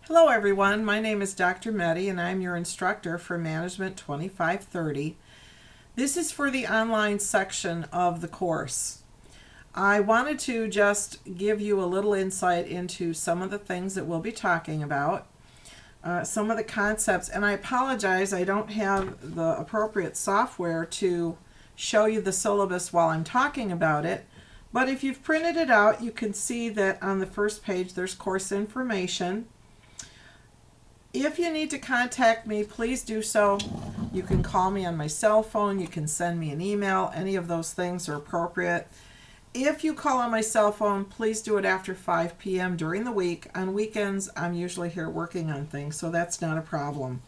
Hello everyone, my name is Dr. Meddy and I'm your instructor for Management 2530. This is for the online section of the course. I wanted to just give you a little insight into some of the things that we'll be talking about, some of the concepts, and I apologize I don't have the appropriate software to show you the syllabus while I'm talking about it, but if you've printed it out you can see that on the first page there's course information. If you need to contact me, please do so. You can call me on my cell phone, you can send me an email, any of those things are appropriate. If you call on my cell phone, please do it after 5 p.m. during the week. On weekends, I'm usually here working on things, so that's not a problem.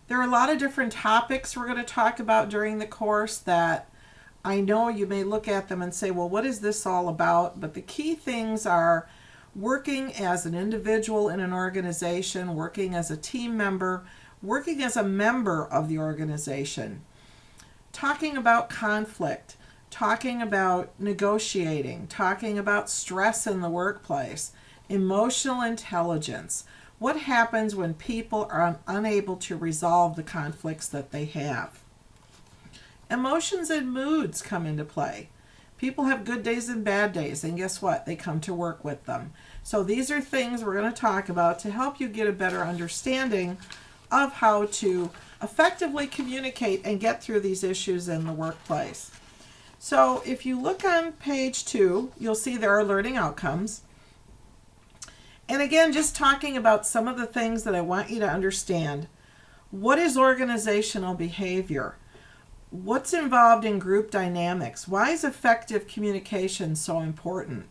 There are a lot of different topics we're going to talk about during the course that I know you may look at them and say, well, what is this all about? But the key things are working as an individual in an organization, working as a team member, working as a member of the organization, talking about conflict, talking about negotiating, talking about stress in the workplace, emotional intelligence. What happens when people are unable to resolve the conflicts that they have? Emotions and moods come into play. People have good days and bad days, and guess what? They come to work with them. So these are things we're going to talk about to help you get a better understanding of how to effectively communicate and get through these issues in the workplace. So if you look on page 2, you'll see there are learning outcomes. And again, just talking about some of the things that I want you to understand. What is organizational behavior? What's involved in group dynamics? Why is effective communication so important?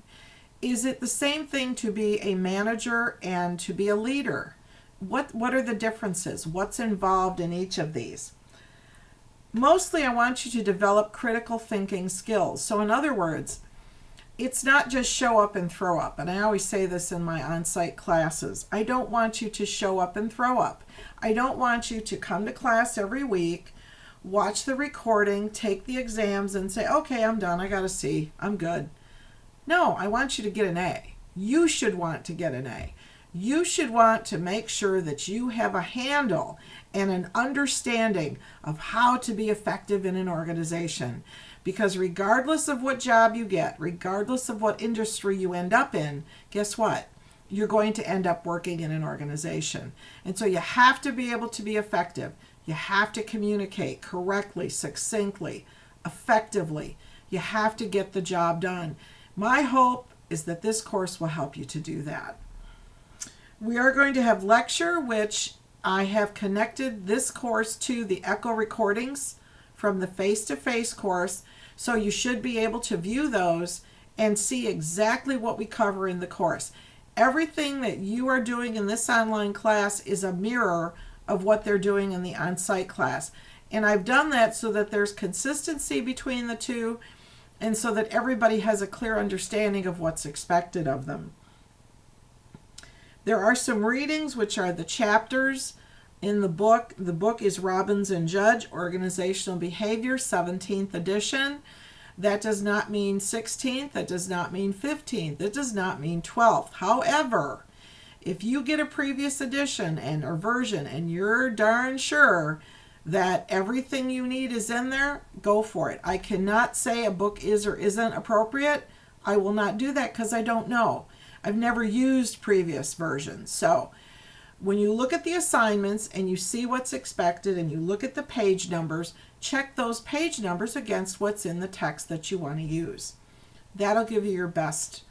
Is it the same thing to be a manager and to be a leader? What are the differences? What's involved in each of these? Mostly I want you to develop critical thinking skills. So in other words, it's not just show up and throw up. And I always say this in my on-site classes. I don't want you to show up and throw up. I don't want you to come to class every week, watch the recording, take the exams, and say, okay, I'm done. I got a C. I'm good. No, I want you to get an A. You should want to get an A. You should want to make sure that you have a handle and an understanding of how to be effective in an organization. Because regardless of what job you get, regardless of what industry you end up in, guess what? You're going to end up working in an organization. And so you have to be able to be effective. You have to communicate correctly, succinctly, effectively. You have to get the job done. My hope is that this course will help you to do that. We are going to have lecture, which I have connected this course to the echo recordings from the face-to-face course, so you should be able to view those and see exactly what we cover in the course. Everything that you are doing in this online class is a mirror of what they're doing in the on-site class. And I've done that so that there's consistency between the two and so that everybody has a clear understanding of what's expected of them. There are some readings, which are the chapters in the book. The book is Robbins and Judge, Organizational Behavior, 17th edition. That does not mean 16th. That does not mean 15th. That does not mean 12th. However, if you get a previous edition or version and you're darn sure that everything you need is in there, go for it. I cannot say a book is or isn't appropriate. I will not do that because I don't know. I've never used previous versions. So when you look at the assignments and you see what's expected and you look at the page numbers, check those page numbers against what's in the text that you want to use. That'll give you your best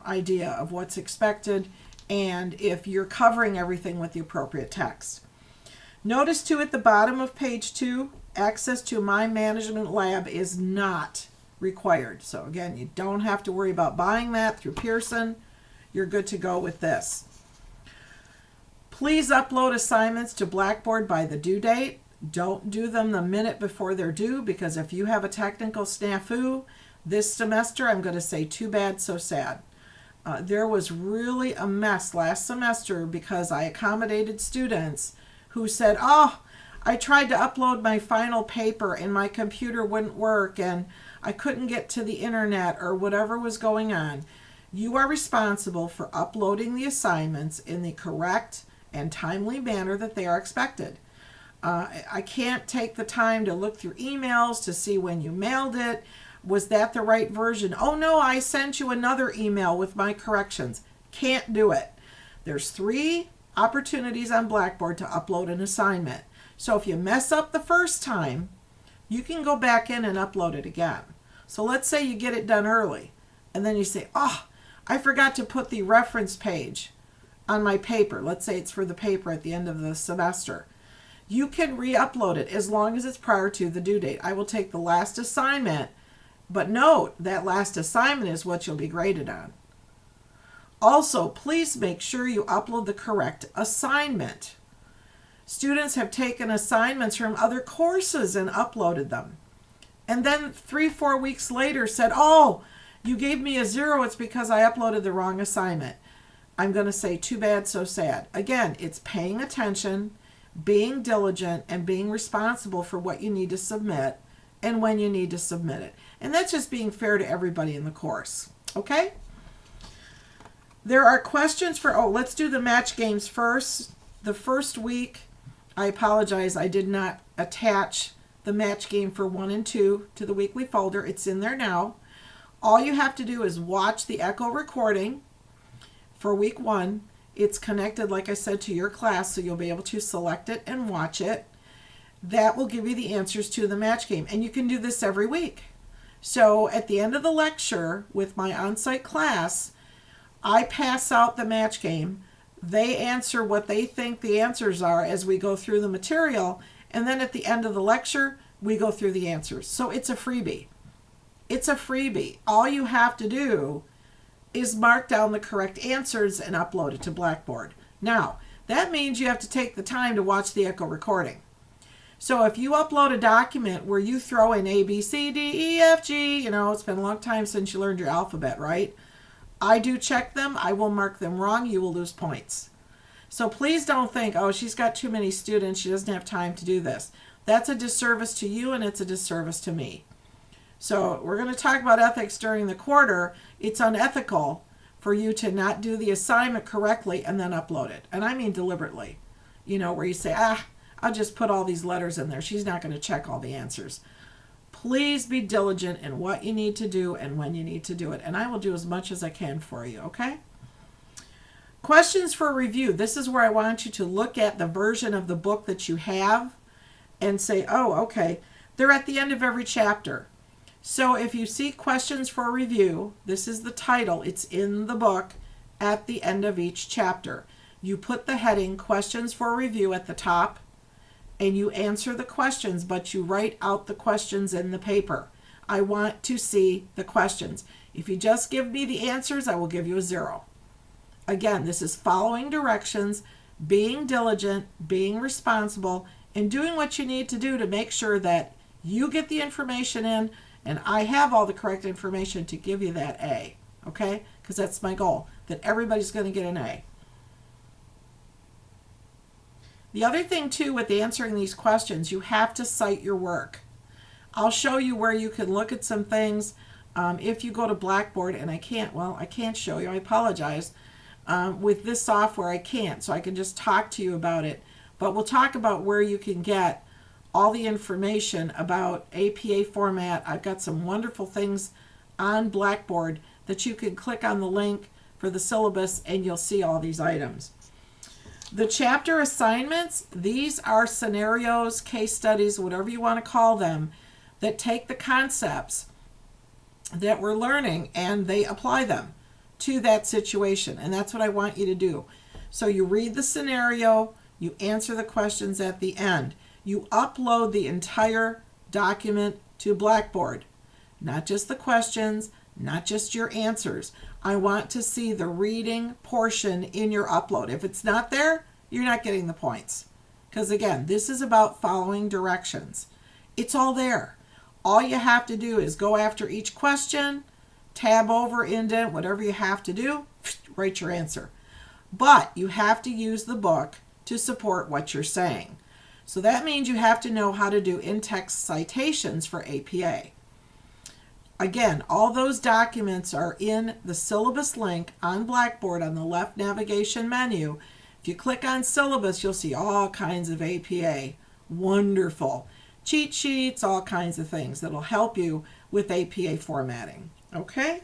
idea of what's expected and if you're covering everything with the appropriate text. Notice too at the bottom of page 2, access to My Management Lab is not required. So again, you don't have to worry about buying that through Pearson. You're good to go with this. Please upload assignments to Blackboard by the due date. Don't do them the minute before they're due, because if you have a technical snafu this semester, I'm going to say too bad, so sad. There was really a mess last semester because I accommodated students who said, oh, I tried to upload my final paper and my computer wouldn't work and I couldn't get to the internet or whatever was going on. You are responsible for uploading the assignments in the correct and timely manner that they are expected. I can't take the time to look through emails to see when you mailed it. Was that the right version? Oh no, I sent you another email with my corrections. Can't do it. There's 3 opportunities on Blackboard to upload an assignment. So if you mess up the first time, you can go back in and upload it again. So let's say you get it done early, and then you say, oh, I forgot to put the reference page on my paper. Let's say it's for the paper at the end of the semester. You can re-upload it as long as it's prior to the due date. I will take the last assignment, but note that last assignment is what you'll be graded on. Also, please make sure you upload the correct assignment. Students have taken assignments from other courses and uploaded them. And then 3-4 weeks later said, oh, you gave me a 0. It's because I uploaded the wrong assignment. I'm going to say too bad, so sad. Again, it's paying attention, being diligent, and being responsible for what you need to submit and when you need to submit it. And that's just being fair to everybody in the course. Okay? There are questions for, let's do the match games first. The first week, I apologize, I did not attach the match game for 1 and 2 to the weekly folder. It's in there now. All you have to do is watch the echo recording for week 1. It's connected, like I said, to your class, so you'll be able to select it and watch it. That will give you the answers to the match game. And you can do this every week. So at the end of the lecture with my on-site class, I pass out the match game. They answer what they think the answers are as we go through the material. And then at the end of the lecture, we go through the answers. So it's a freebie. It's a freebie. All you have to do is mark down the correct answers and upload it to Blackboard. Now, that means you have to take the time to watch the echo recording. So if you upload a document where you throw in A, B, C, D, E, F, G, it's been a long time since you learned your alphabet, right? I do check them. I will mark them wrong. You will lose points. So please don't think, oh, she's got too many students. She doesn't have time to do this. That's a disservice to you, and it's a disservice to me. So we're going to talk about ethics during the quarter. It's unethical for you to not do the assignment correctly and then upload it. And I mean deliberately, where you say, I'll just put all these letters in there. She's not going to check all the answers. Please be diligent in what you need to do and when you need to do it. And I will do as much as I can for you, okay? Questions for review. This is where I want you to look at the version of the book that you have and say, oh, okay. They're at the end of every chapter. So if you see questions for review, this is the title. It's in the book at the end of each chapter. You put the heading questions for review at the top and you answer the questions, but you write out the questions in the paper. I want to see the questions. If you just give me the answers, I will give you a 0. Again, this is following directions, being diligent, being responsible, and doing what you need to do to make sure that you get the information in and I have all the correct information to give you that A, okay? Because that's my goal, that everybody's going to get an A. The other thing, too, with answering these questions, you have to cite your work. I'll show you where you can look at some things. If you go to Blackboard, and I can't show you, I apologize. With this software, I can't, so I can just talk to you about it. But we'll talk about where you can get all the information about APA format. I've got some wonderful things on Blackboard that you can click on the link for the syllabus, and you'll see all these items. The chapter assignments, these are scenarios, case studies, whatever you want to call them, that take the concepts that we're learning and they apply them to that situation. And that's what I want you to do. So you read the scenario, you answer the questions at the end. You upload the entire document to Blackboard, not just the questions, not just your answers. I want to see the reading portion in your upload. If it's not there, you're not getting the points. Because again, this is about following directions. It's all there. All you have to do is go after each question, tab over, indent, whatever you have to do, write your answer. But you have to use the book to support what you're saying. So that means you have to know how to do in-text citations for APA. Again, all those documents are in the syllabus link on Blackboard on the left navigation menu. If you click on syllabus, you'll see all kinds of APA. Wonderful. Cheat sheets, all kinds of things that'll help you with APA formatting. Okay?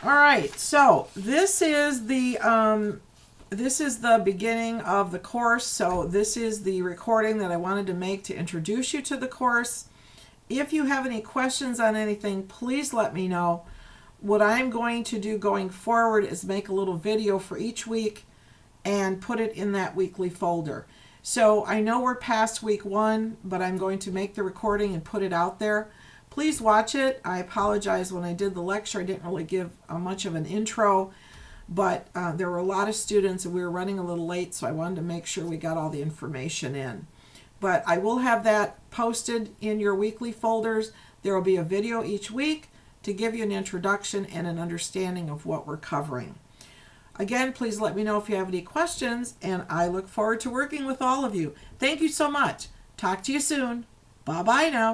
All right, so this is the beginning of the course. So this is the recording that I wanted to make to introduce you to the course. If you have any questions on anything, please let me know. What I'm going to do going forward is make a little video for each week and put it in that weekly folder. So I know we're past week 1, but I'm going to make the recording and put it out there. Please watch it. I apologize, when I did the lecture, I didn't really give much of an intro, but there were a lot of students and we were running a little late, so I wanted to make sure we got all the information in. But I will have that posted in your weekly folders. There will be a video each week to give you an introduction and an understanding of what we're covering. Again, please let me know if you have any questions, and I look forward to working with all of you. Thank you so much. Talk to you soon. Bye-bye now.